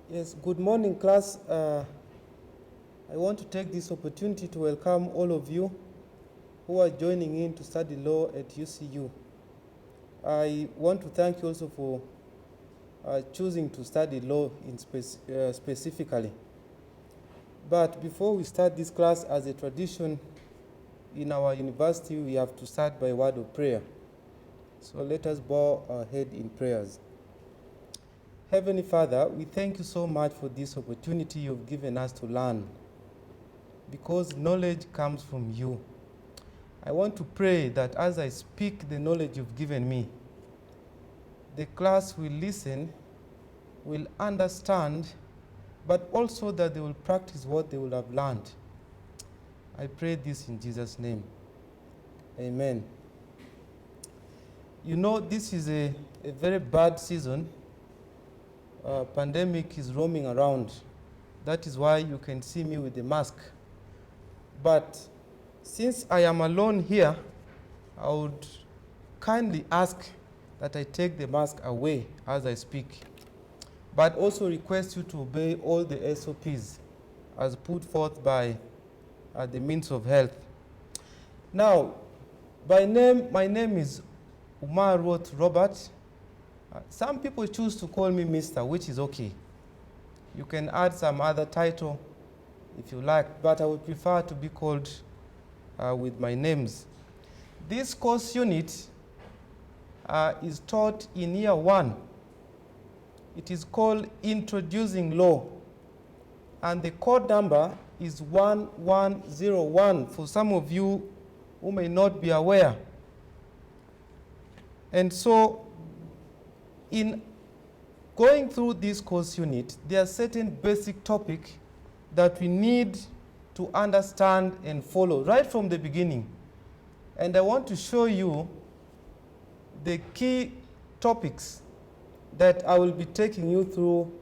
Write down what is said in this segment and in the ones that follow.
Yes, good morning, class. I want to take this opportunity to welcome all of you who are joining in to study law at UCU. I want to thank you also for choosing to study law specifically. But before we start this class, as a tradition in our university, we have to start by a word of prayer. So let us bow our head in prayers. Heavenly Father, we thank you so much for this opportunity you've given us to learn, because knowledge comes from you. I want to pray that as I speak the knowledge you've given me, the class will listen, will understand, but also that they will practice what they will have learned. I pray this in Jesus' name. Amen. You know, this is a very bad season. Pandemic is roaming around. That is why you can see me with the mask. But since I am alone here, I would kindly ask that I take the mask away as I speak, but also request you to obey all the SOPs as put forth by the means of health. Now, by name, my name is Umarworth Robert. Some people choose to call me Mr., which is okay. You can add some other title if you like, but I would prefer to be called with my names. This course unit is taught in year 1. It is called Introducing Law, and the code number is 1101 for some of you who may not be aware. And so, in going through this course unit, there are certain basic topics that we need to understand and follow right from the beginning. And I want to show you the key topics that I will be taking you through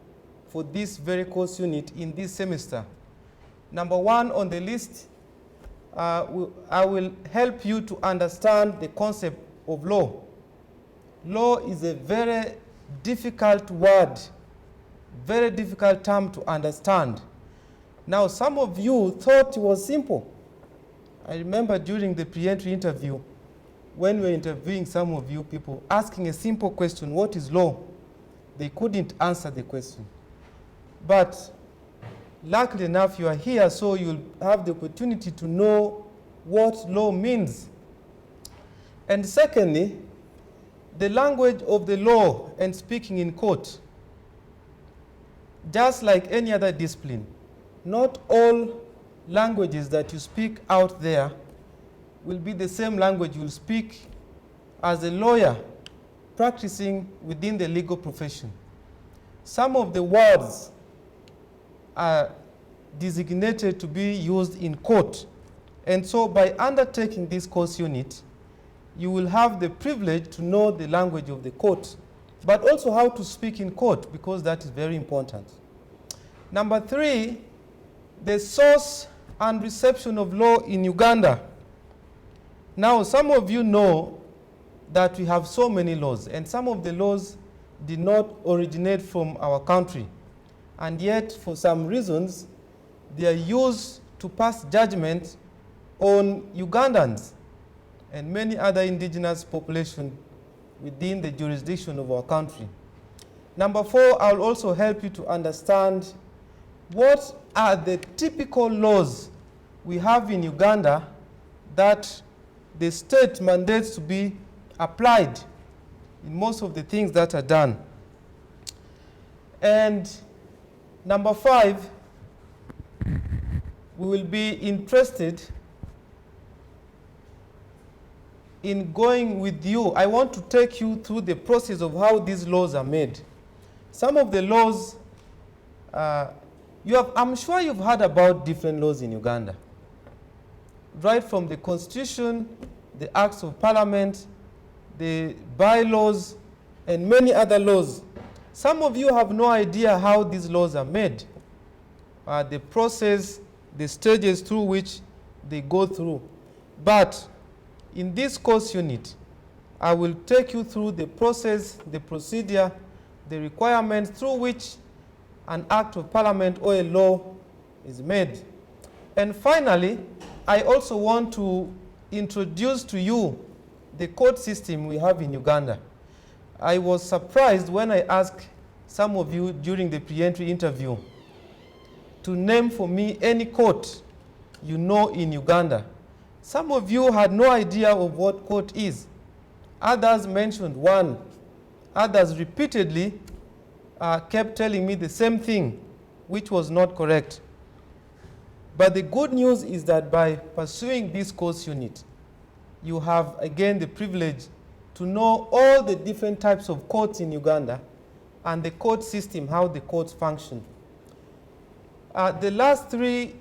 for this very course unit in this semester. Number 1 on the list, I will help you to understand the concept of law. Law is a very difficult word, very difficult term to understand. Now, some of you thought it was simple. I remember during the pre-entry interview, when we were interviewing some of you people, asking a simple question, what is law? They couldn't answer the question. But luckily enough, you are here, so you'll have the opportunity to know what law means. And secondly, the language of the law and speaking in court. Just like any other discipline, not all languages that you speak out there will be the same language you'll speak as a lawyer practicing within the legal profession. Some of the words are designated to be used in court. And so by undertaking this course unit, you will have the privilege to know the language of the court, but also how to speak in court, because that is very important. Number 3, the source and reception of law in Uganda. Now, some of you know that we have so many laws, and some of the laws did not originate from our country, and yet for some reasons they are used to pass judgment on Ugandans and many other indigenous population within the jurisdiction of our country. Number 4, I'll also help you to understand what are the typical laws we have in Uganda that the state mandates to be applied in most of the things that are done. And number 5, we will be interested in going with you. I want to take you through the process of how these laws are made. Some of the laws, I'm sure you've heard about different laws in Uganda. Right from the Constitution, the Acts of Parliament, the bylaws, and many other laws. Some of you have no idea how these laws are made, the process, the stages through which they go through. But in this course unit, I will take you through the process, the procedure, the requirements through which an act of parliament or a law is made. And finally, I also want to introduce to you the court system we have in Uganda. I was surprised when I asked some of you during the pre-entry interview to name for me any court you know in Uganda. Some of you had no idea of what court is. Others mentioned one. Others repeatedly kept telling me the same thing, which was not correct. But the good news is that by pursuing this course unit, you have again the privilege to know all the different types of courts in Uganda and the court system, how the courts function. The last three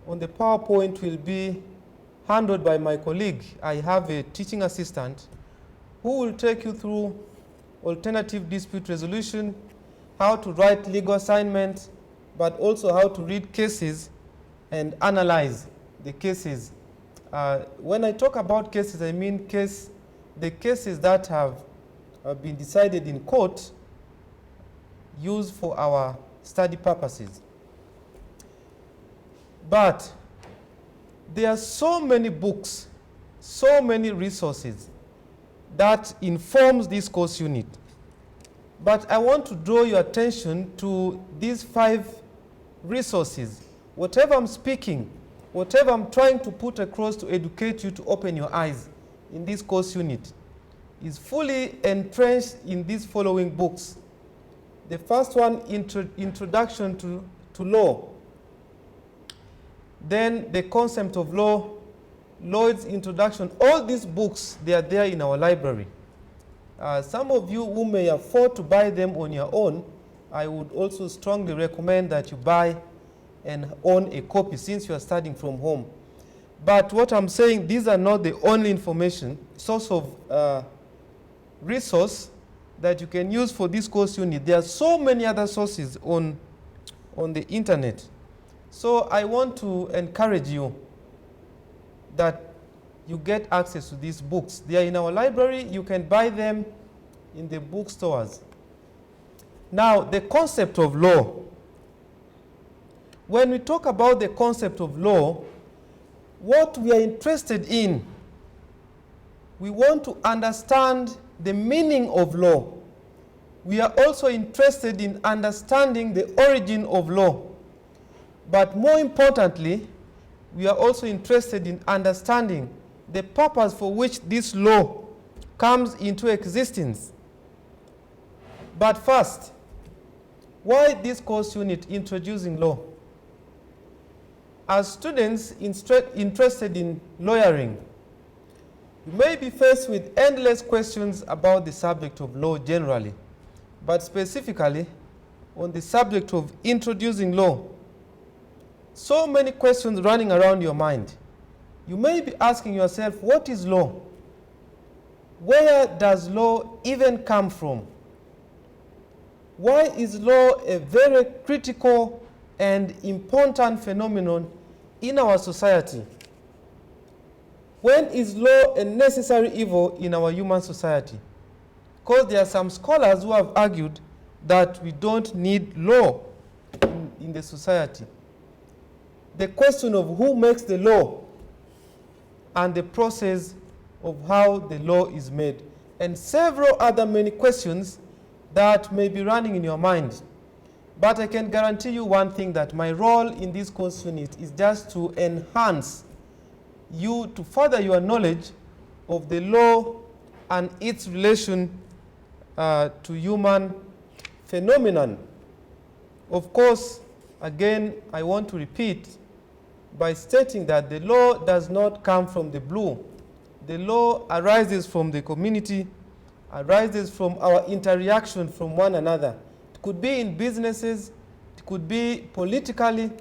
on the PowerPoint will be handled by my colleague. I have a teaching assistant who will take you through alternative dispute resolution, how to write legal assignments, but also how to read cases and analyze the cases. When I talk about cases, I mean the cases that have been decided in court used for our study purposes. But there are so many books, so many resources that informs this course unit. But I want to draw your attention to these 5 resources. Whatever I'm speaking, whatever I'm trying to put across to educate you to open your eyes in this course unit is fully entrenched in these following books. The first one, Introduction to Law. Then the concept of law, Lloyd's Introduction. All these books, they are there in our library. Some of you who may afford to buy them on your own, I would also strongly recommend that you buy and own a copy since you are studying from home. But what I'm saying, these are not the only information, source of resource that you can use for this course unit. There are so many other sources on the internet. So I want to encourage you that you get access to these books. They are in our library. You can buy them in the bookstores. Now, the concept of law. When we talk about the concept of law, what we are interested in, we want to understand the meaning of law. We are also interested in understanding the origin of law. But more importantly, we are also interested in understanding the purpose for which this law comes into existence. But first, why this course unit introducing law? As students interested in lawyering, you may be faced with endless questions about the subject of law generally, but specifically on the subject of introducing law. So many questions running around your mind. You may be asking yourself, what is law? Where does law even come from? Why is law a very critical and important phenomenon in our society? When is law a necessary evil in our human society? Because there are some scholars who have argued that we don't need law in the society. The question of who makes the law and the process of how the law is made, and several other many questions that may be running in your mind. But I can guarantee you one thing, that my role in this course unit is just to enhance you, to further your knowledge of the law and its relation to human phenomenon. Of course, again, I want to repeat by stating that the law does not come from the blue. The law arises from the community, arises from our interaction from one another. It could be in businesses, it could be politically,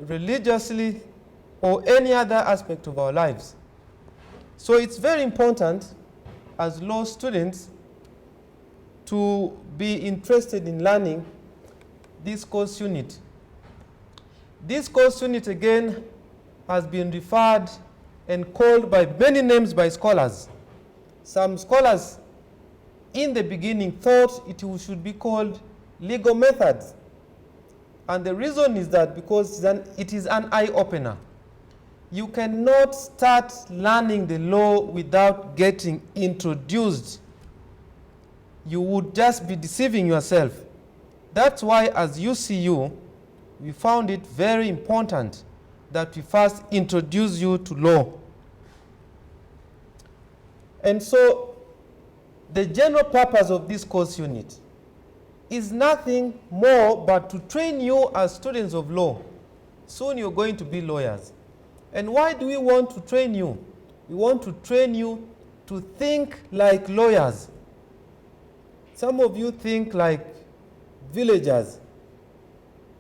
religiously, or any other aspect of our lives. So it's very important as law students to be interested in learning this course unit. This course unit, again, has been referred and called by many names by scholars. Some scholars in the beginning thought it should be called legal methods. And the reason is that because it is an eye-opener. You cannot start learning the law without getting introduced. You would just be deceiving yourself. That's why as UCU, we found it very important that we first introduce you to law. And so the general purpose of this course unit is nothing more but to train you as students of law. Soon you're going to be lawyers. And why do we want to train you? We want to train you to think like lawyers. Some of you think like villagers.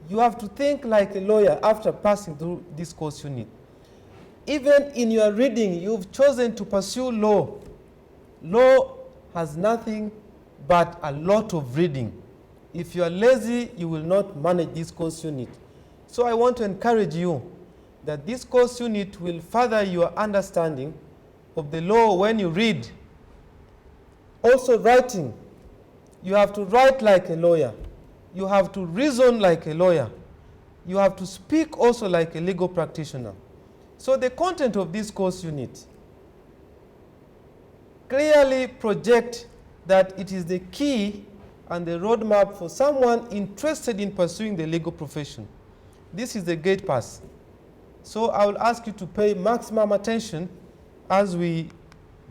You have to think like a lawyer after passing through this course unit. Even in your reading, you've chosen to pursue law. Law has nothing but a lot of reading. If you are lazy, you will not manage this course unit. So I want to encourage you that this course unit will further your understanding of the law when you read. Also writing. You have to write like a lawyer. You have to reason like a lawyer. You have to speak also like a legal practitioner. So the content of this course unit clearly project that it is the key and the roadmap for someone interested in pursuing the legal profession. This is the gate pass. So I will ask you to pay maximum attention as we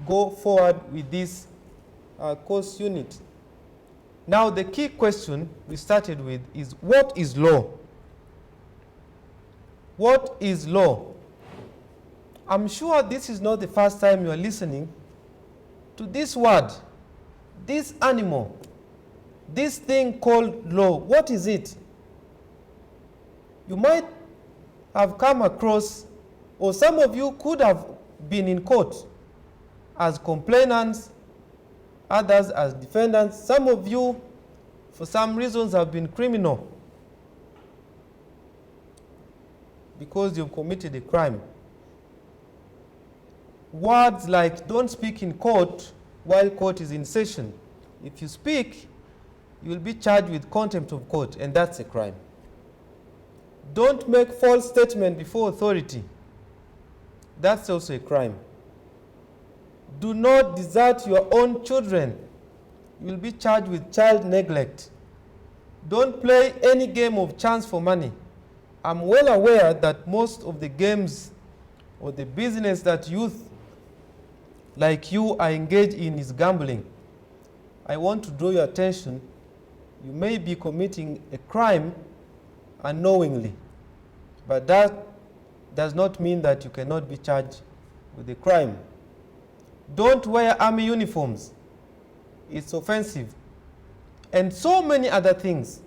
go forward with this course unit. Now the key question we started with is, what is law? What is law? I'm sure this is not the first time you are listening to this word, this animal, this thing called law. What is it? You might have come across, or some of you could have been in court as complainants, others as defendants. Some of you, for some reasons, have been criminal because you've committed a crime. Words like don't speak in court while court is in session. If you speak, you will be charged with contempt of court, and that's a crime. Don't make false statement before authority. That's also a crime. Do not desert your own children. You will be charged with child neglect. Don't play any game of chance for money. I'm well aware that most of the games or the business that youth like you are engaged in is gambling. I want to draw your attention. You may be committing a crime unknowingly, but that does not mean that you cannot be charged with a crime. Don't wear army uniforms. It's offensive. And so many other things.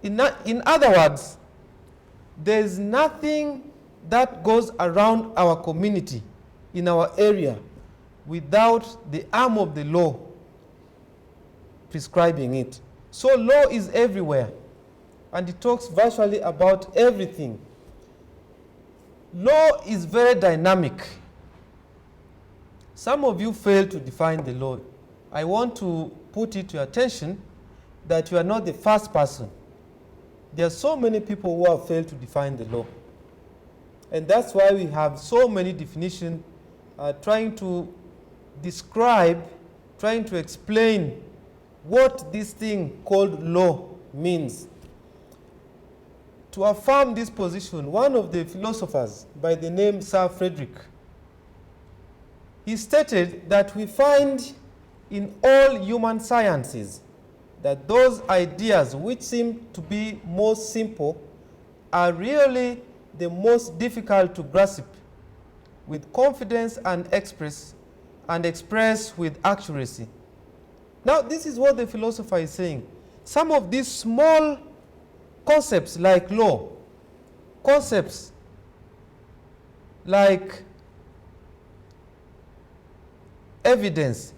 In other words, there is nothing that goes around our community, in our area, without the arm of the law prescribing it. So law is everywhere, and it talks virtually about everything. Law is very dynamic. Some of you fail to define the law. I want to put it to your attention that you are not the first person. There are so many people who have failed to define the law. And that's why we have so many definitions trying to describe, trying to explain what this thing called law means. To affirm this position, one of the philosophers by the name Sir Frederick, he stated that we find in all human sciences that those ideas which seem to be most simple are really the most difficult to grasp with confidence and express with accuracy. Now, this is what the philosopher is saying. Some of these small concepts like law, concepts like evidence,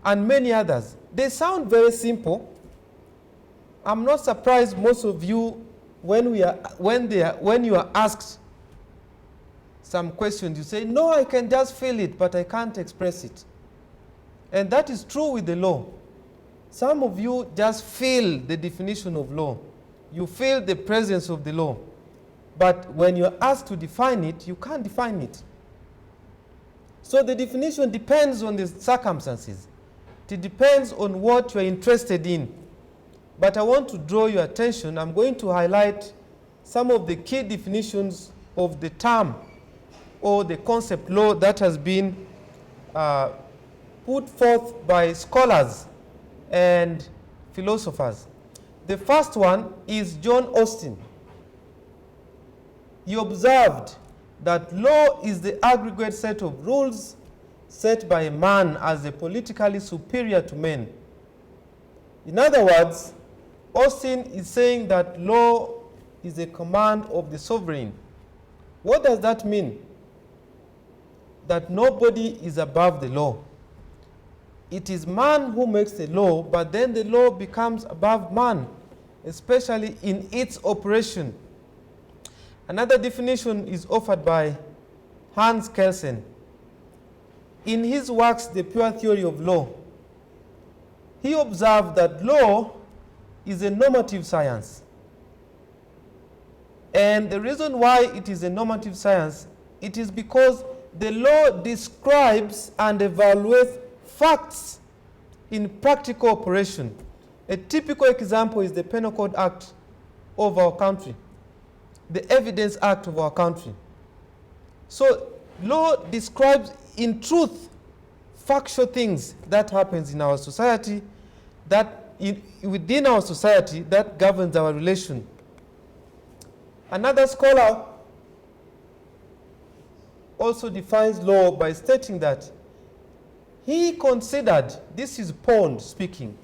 and many others, they sound very simple. I'm not surprised most of you, when you are asked some questions, you say, no, I can just feel it, but I can't express it. And that is true with the law. Some of you just feel the definition of law, you feel the presence of the law. But when you're asked to define it, you can't define it. So the definition depends on the circumstances. It depends on what you're interested in. But I want to draw your attention. I'm going to highlight some of the key definitions of the term or the concept law that has been put forth by scholars and philosophers. The first one is John Austin. He observed that law is the aggregate set of rules set by a man as a politically superior to men. In other words, Austin is saying that law is a command of the sovereign. What does that mean? That nobody is above the law. It is man who makes the law, but then the law becomes above man, especially in its operation. Another definition is offered by Hans Kelsen. In his works, The Pure Theory of Law, he observed that law is a normative science. And the reason why it is a normative science, it is because the law describes and evaluates facts in practical operation. A typical example is the Penal Code Act of our country, the Evidence Act of our country. So law describes in truth factual things that happens in our society, that within our society that governs our relation. Another scholar also defines law by stating that he considered, this is Pond speaking,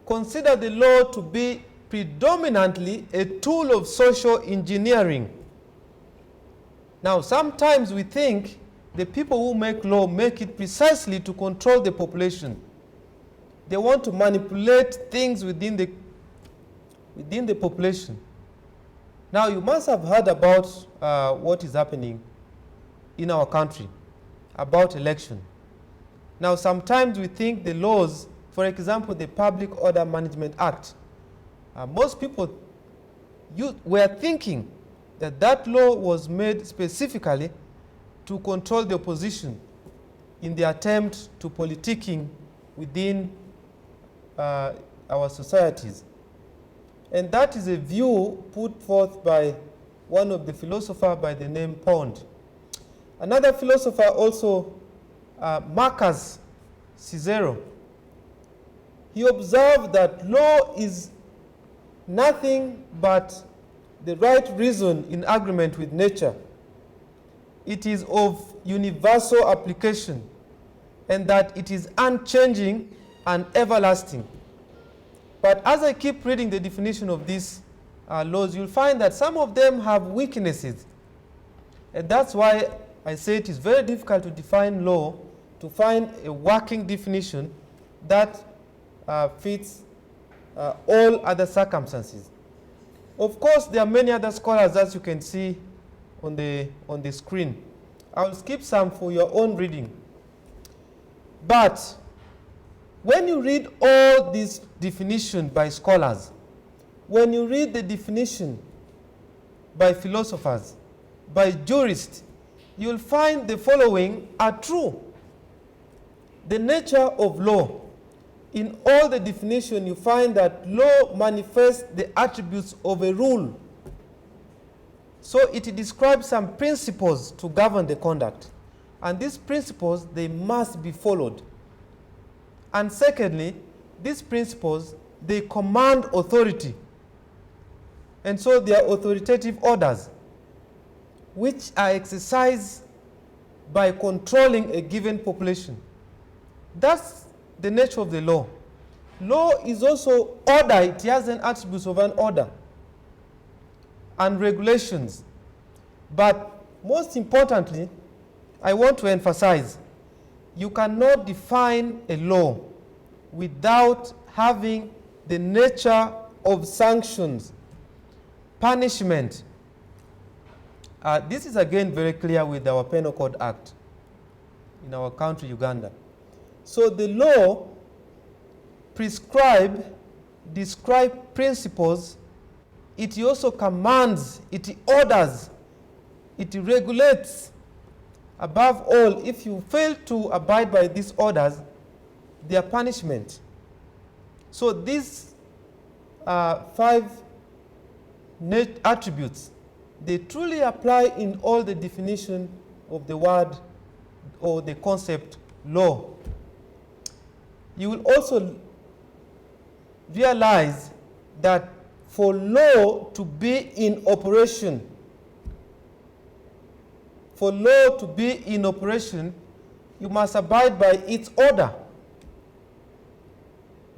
considered the law to be predominantly a tool of social engineering. Now, sometimes we think the people who make law make it precisely to control the population. They want to manipulate things within the population. Now, you must have heard about what is happening in our country, about election. Now, sometimes we think the laws, for example, the Public Order Management Act, most people were thinking that that law was made specifically to control the opposition in the attempt to politicking within our societies. And that is a view put forth by one of the philosophers by the name Pond. Another philosopher also, Marcus Cicero, he observed that law is nothing but the right reason in agreement with nature. It is of universal application, and that it is unchanging and everlasting. But as I keep reading the definition of these laws, you'll find that some of them have weaknesses. And that's why I say it is very difficult to define law, to find a working definition that fits all other circumstances. Of course, there are many other scholars, as you can see on the screen. I'll skip some for your own reading. But when you read all these definitions by scholars, when you read the definition by philosophers, by jurists, you'll find the following are true. The nature of law. In all the definition, you find that law manifests the attributes of a rule. So it describes some principles to govern the conduct. And these principles, they must be followed. And secondly, these principles, they command authority. And so they are authoritative orders, which are exercised by controlling a given population. That's the nature of the law. Law is also order. It has an attribute of an order and regulations. But most importantly, I want to emphasize, you cannot define a law without having the nature of sanctions, punishment. This is again very clear with our Penal Code Act in our country, Uganda. So the law describe principles it also commands, it orders, it regulates. Above all, if you fail to abide by these orders, they are punishment. So these 5 attributes, they truly apply in all the definition of the word or the concept law. You will also realize that for law to be in operation, you must abide by its order,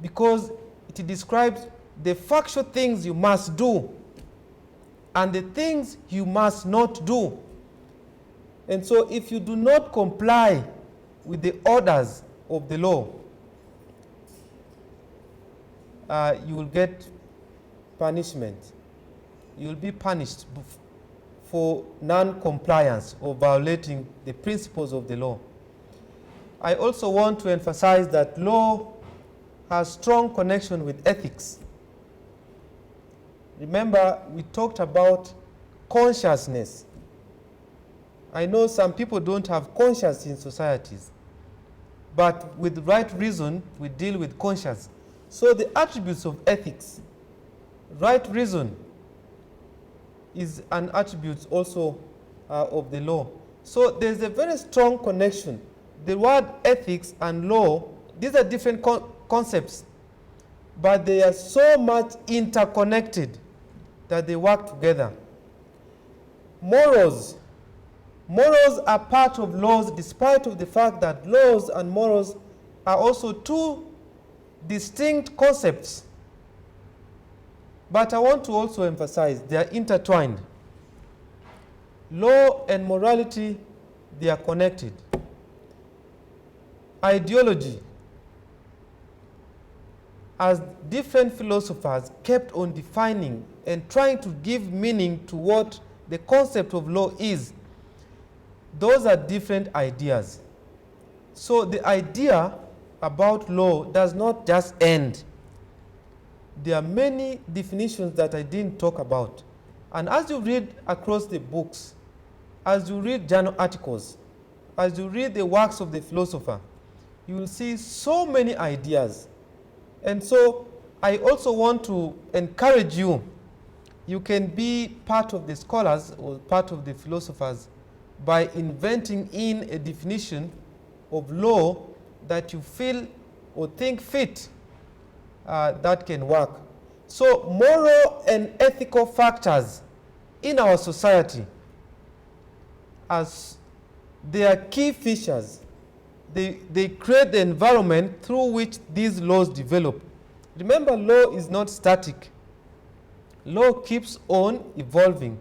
because it describes the factual things you must do and the things you must not do. And so if you do not comply with the orders of the law, you will get punishment. You will be punished for non-compliance or violating the principles of the law. I also want to emphasize that law has strong connection with ethics. Remember, we talked about consciousness. I know some people don't have conscience in societies, but with the right reason, we deal with conscience. So the attributes of ethics, right reason, is an attribute also of the law. So there's a very strong connection. The word ethics and law, these are different concepts, but they are so much interconnected that they work together. Morals are part of laws, despite of the fact that laws and morals are also two distinct concepts. But I want to also emphasize they are intertwined. Law and morality, they are connected. Ideology, as different philosophers kept on defining and trying to give meaning to what the concept of law is, those are different ideas. So the idea about law does not just end. There are many definitions that I didn't talk about. And as you read across the books, as you read journal articles, as you read the works of the philosopher, you will see so many ideas. And so I also want to encourage you, you can be part of the scholars or part of the philosophers by inventing in a definition of law that you feel or think fit that can work. So moral and ethical factors in our society, as they are key features, they create the environment through which these laws develop. Remember, law is not static. Law keeps on evolving.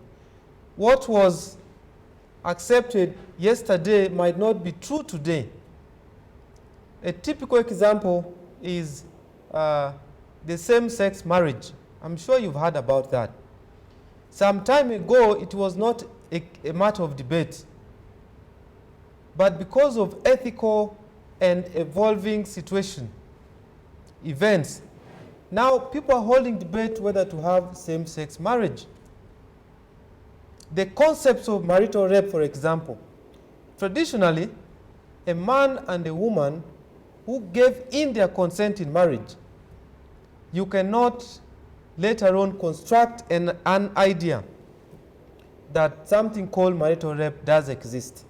What was accepted yesterday might not be true today. A typical example is the same-sex marriage. I'm sure you've heard about that. Some time ago, it was not a matter of debate. But because of ethical and evolving events, now people are holding debate whether to have same-sex marriage. The concepts of marital rape, for example. Traditionally, a man and a woman who gave in their consent in marriage, you cannot later on construct an idea that something called marital rape does exist.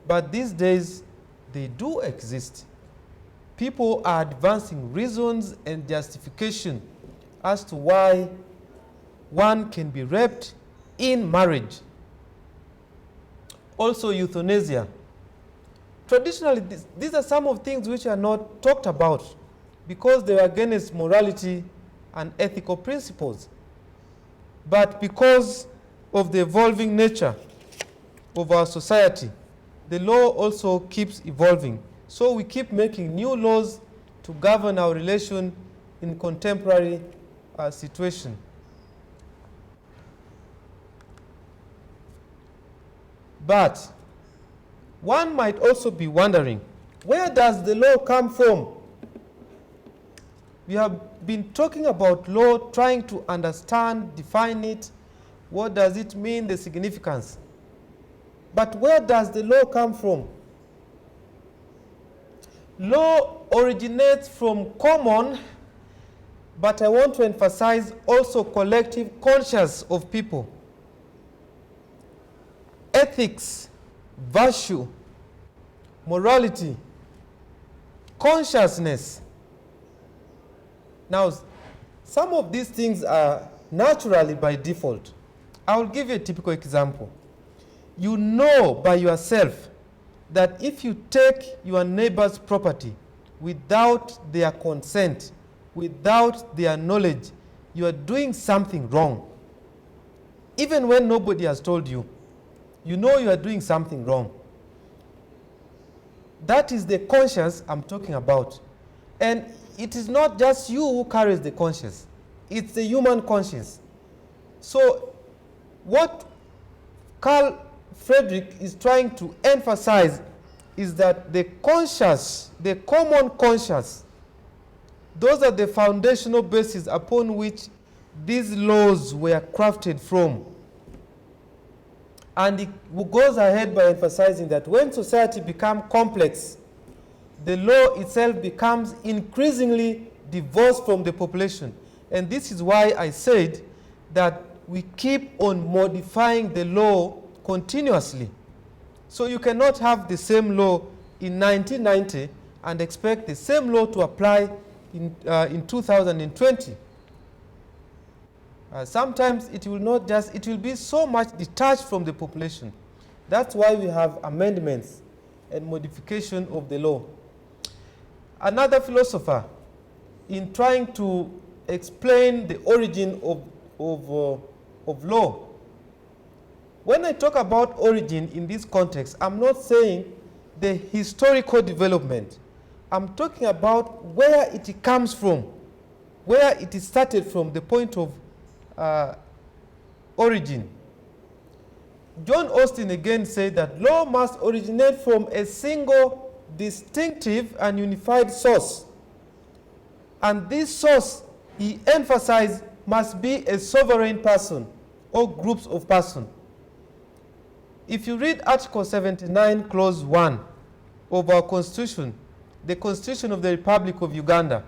But these days, they do exist. People are advancing reasons and justification as to why one can be raped in marriage. Also, euthanasia. Traditionally, these are some of things which are not talked about because they are against morality and ethical principles. But because of the evolving nature of our society, the law also keeps evolving. So we keep making new laws to govern our relation in contemporary situation. But one might also be wondering, where does the law come from? We have been talking about law, trying to understand, define it. What does it mean, the significance? But where does the law come from? Law originates from common, but I want to emphasize also collective conscience of people. Ethics, virtue, morality, consciousness. Now, some of these things are naturally by default. I will give you a typical example. You know by yourself that if you take your neighbor's property without their consent, without their knowledge, you are doing something wrong. Even when nobody has told you, you know you are doing something wrong. That is the conscience I'm talking about. And it is not just you who carries the conscience. It's the human conscience. So what Carl Friedrich is trying to emphasize is that the conscience, the common conscience, those are the foundational bases upon which these laws were crafted from. And it goes ahead by emphasizing that when society becomes complex, the law itself becomes increasingly divorced from the population. And this is why I said that we keep on modifying the law continuously. So you cannot have the same law in 1990 and expect the same law to apply in 2020. Sometimes it will not just, it will be so much detached from the population. That's why we have amendments and modification of the law. Another philosopher, in trying to explain the origin of law, when I talk about origin in this context, I'm not saying the historical development. I'm talking about where it comes from, where it is started from, the point of origin. John Austin again said that law must originate from a single, distinctive, and unified source. And this source, he emphasized, must be a sovereign person or groups of persons. If you read Article 79, Clause 1 of our Constitution, the Constitution of the Republic of Uganda,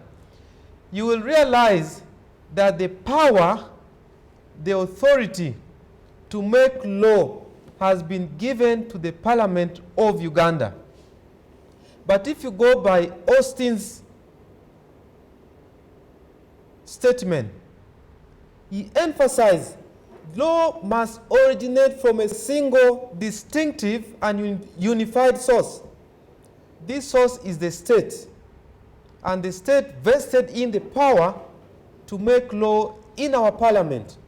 you will realize that the power, the authority to make law has been given to the Parliament of Uganda. But if you go by Austin's statement, he emphasized law must originate from a single, distinctive, and unified source. This source is the state, and the state vested in the power to make law in our parliament.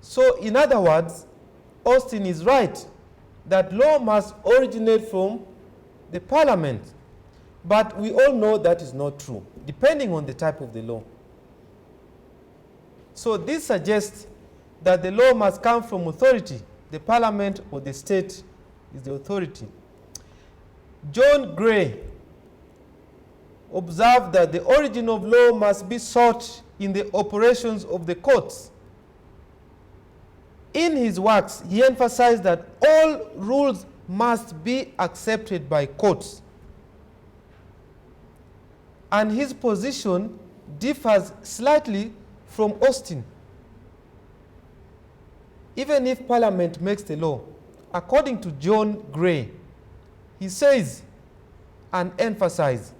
So, in other words, Austin is right that law must originate from the parliament. But we all know that is not true, depending on the type of the law. So this suggests that the law must come from authority. The parliament or the state is the authority. John Gray observed that the origin of law must be sought in the operations of the courts. In his works, he emphasized that all rules must be accepted by courts. And his position differs slightly from Austin. Even if Parliament makes the law, according to John Gray, he says and emphasizes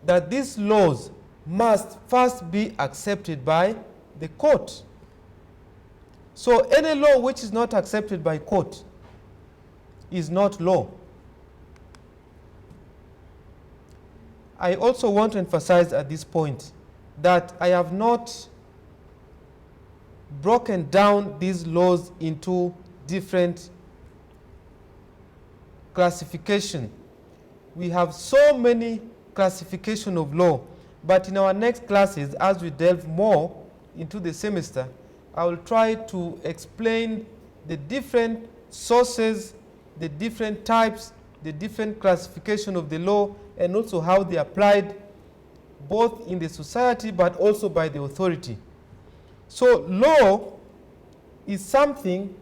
that these laws must first be accepted by the court. So any law which is not accepted by court is not law. I also want to emphasize at this point that I have not broken down these laws into different classifications. We have so many classifications of law, but in our next classes, as we delve more into the semester, I will try to explain the different sources, the different types, the different classification of the law, and also how they applied both in the society but also by the authority. So law is something,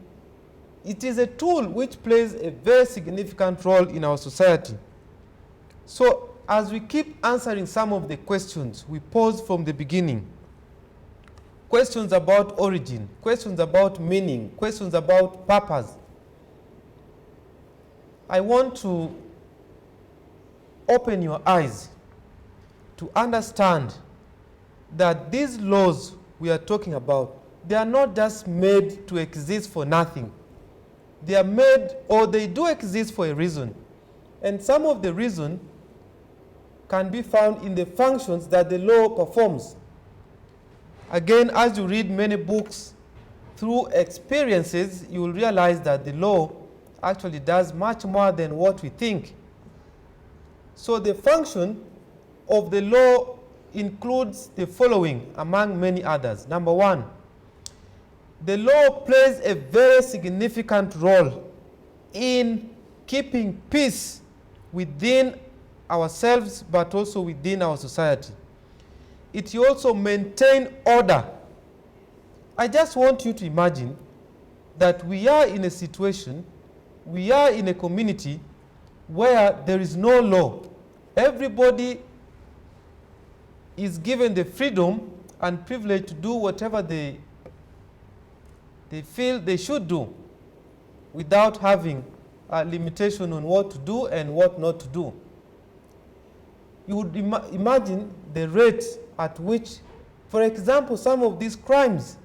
it is a tool which plays a very significant role in our society. So as we keep answering some of the questions we posed from the beginning, questions about origin, questions about meaning, questions about purpose, I want to open your eyes to understand that these laws we are talking about, they are not just made to exist for nothing. They are made, or they do exist for a reason. And some of the reason can be found in the functions that the law performs. Again, as you read many books, through experiences, you will realize that the law actually does much more than what we think. So the function of the law includes the following, among many others. Number one, the law plays a very significant role in keeping peace within ourselves, but also within our society. It also maintains order. I just want you to imagine that we are in a situation, we are in a community where there is no law. Everybody is given the freedom and privilege to do whatever they feel they should do without having a limitation on what to do and what not to do. You would imagine the rate at which, for example, some of these crimes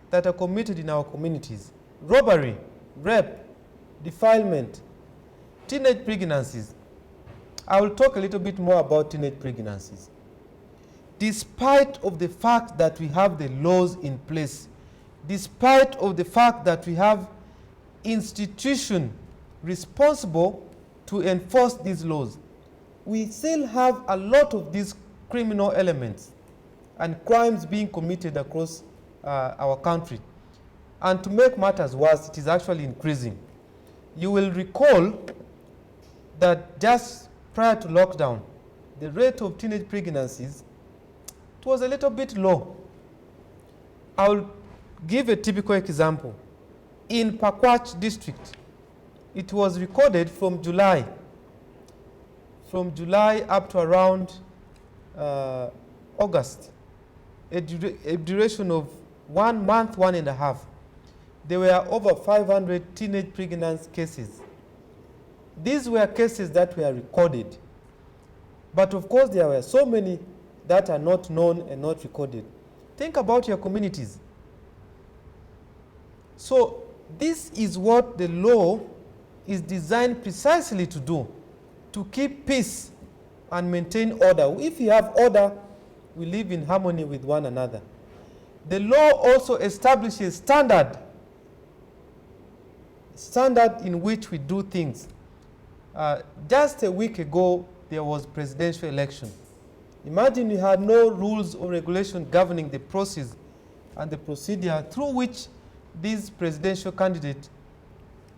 that are committed in our communities, robbery, rape, defilement, teenage pregnancies. I will talk a little bit more about teenage pregnancies. Despite of the fact that we have the laws in place, despite of the fact that we have institutions responsible to enforce these laws, we still have a lot of these criminal elements and crimes being committed across our country. And to make matters worse, it is actually increasing. You will recall that just prior to lockdown, the rate of teenage pregnancies, it was a little bit low. I will give a typical example. In Pakwach district, it was recorded from July up to around August, a duration of 1 month, 1.5. There were over 500 teenage pregnancy cases. These were cases that were recorded. But of course, there were so many that are not known and not recorded. Think about your communities. So this is what the law is designed precisely to do, to keep peace and maintain order. If you have order, we live in harmony with one another. The law also establishes standard in which we do things. Just a week ago, there was presidential election. Imagine you had no rules or regulation governing the process and the procedure through which this presidential candidate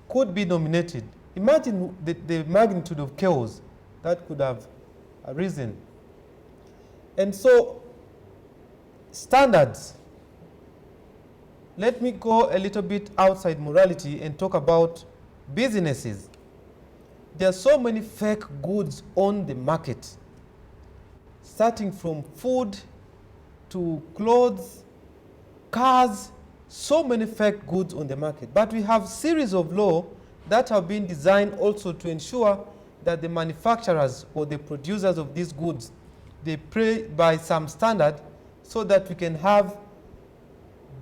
could be nominated. Imagine the magnitude of chaos that could have arisen. And so, standards. Let me go a little bit outside morality and talk about businesses. There are so many fake goods on the market, starting from food to clothes, cars, so many fake goods on the market. But we have series of laws that have been designed also to ensure that the manufacturers or the producers of these goods, they play by some standard so that we can have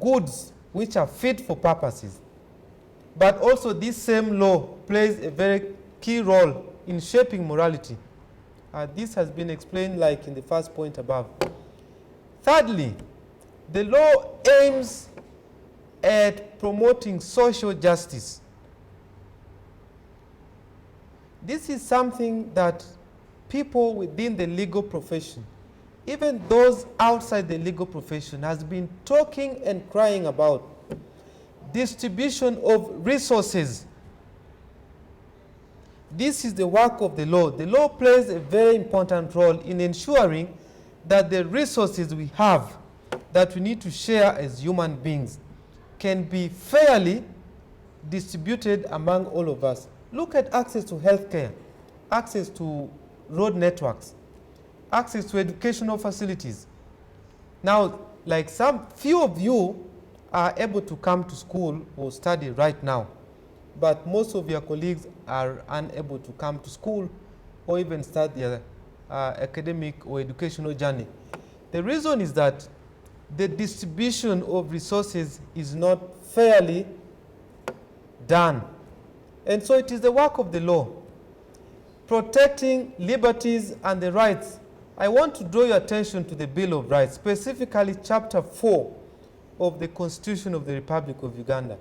goods which are fit for purposes. But also this same law plays a very key role in shaping morality. This has been explained like in the first point above. Thirdly, the law aims at promoting social justice. This is something that people within the legal profession, even those outside the legal profession, has been talking and crying about. Distribution of resources. This is the work of the law. The law plays a very important role in ensuring that the resources we have that we need to share as human beings can be fairly distributed among all of us. Look at access to healthcare, access to road networks, access to educational facilities. Now, like few of you are able to come to school or study right now, but most of your colleagues are unable to come to school or even start their academic or educational journey. The reason is that the distribution of resources is not fairly done. And so it is the work of the law, protecting liberties and the rights. I want to draw your attention to the Bill of Rights, specifically Chapter 4 of the Constitution of the Republic of Uganda.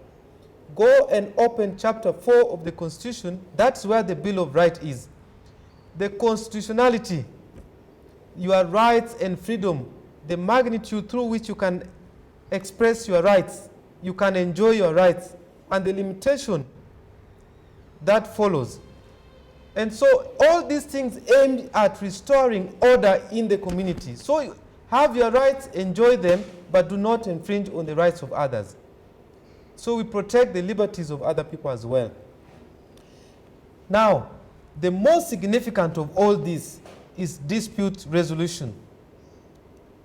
Go and open Chapter 4 of the Constitution. That's where the Bill of Rights is. The constitutionality, your rights and freedom, the magnitude through which you can express your rights, you can enjoy your rights, and the limitation that follows. And so all these things aimed at restoring order in the community. So have your rights, enjoy them, but do not infringe on the rights of others. So we protect the liberties of other people as well. Now, the most significant of all this is dispute resolution.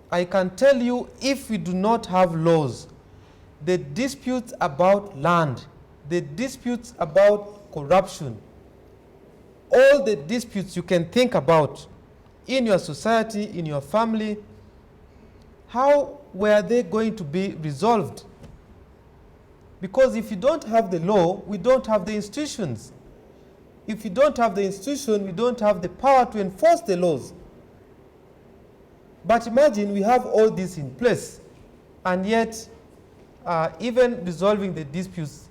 I can tell you, if we do not have laws, the disputes about land, the disputes about corruption, all the disputes you can think about in your society, in your family, how were they going to be resolved? Because if you don't have the law, we don't have the institutions. If you don't have the institution, we don't have the power to enforce the laws. But imagine we have all this in place, and yet even resolving the disputes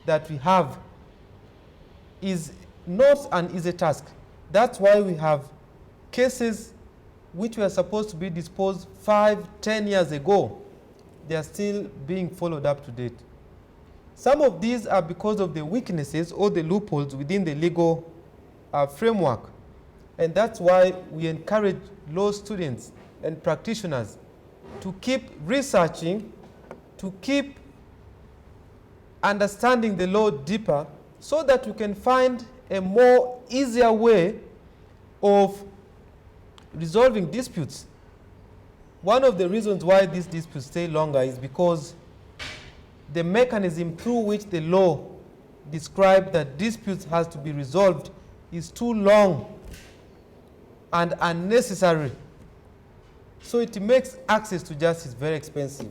that we have is not an easy task. That's why we have cases which were supposed to be disposed 5, 10 years ago. They are still being followed up to date. Some of these are because of the weaknesses or the loopholes within the legal framework. And that's why we encourage law students and practitioners to keep researching, to keep understanding the law deeper, so that we can find a more easier way of resolving disputes. One of the reasons why these disputes stay longer is because the mechanism through which the law describes that disputes has to be resolved is too long and unnecessary. So it makes access to justice very expensive.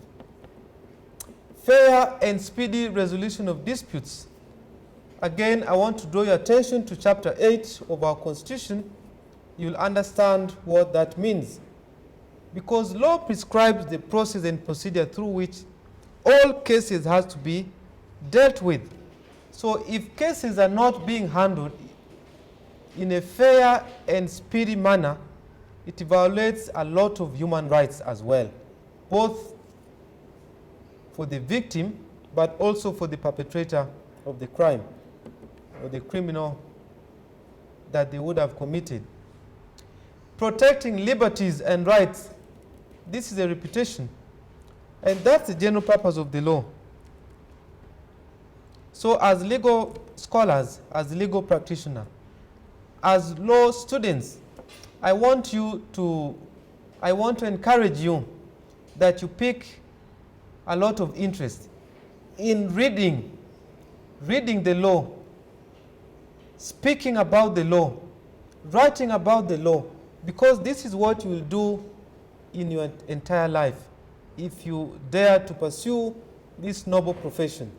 Fair and speedy resolution of disputes. Again, I want to draw your attention to Chapter 8 of our Constitution. You'll understand what that means. Because law prescribes the process and procedure through which all cases have to be dealt with. So if cases are not being handled in a fair and speedy manner, it violates a lot of human rights as well, both for the victim, but also for the perpetrator of the crime or the criminal that they would have committed. Protecting liberties and rights. This is a repetition. And that's the general purpose of the law. So as legal scholars, as legal practitioners, as law students, I want to encourage you that you pick a lot of interest in reading the law, speaking about the law, writing about the law, because this is what you will do in your entire life if you dare to pursue this noble profession.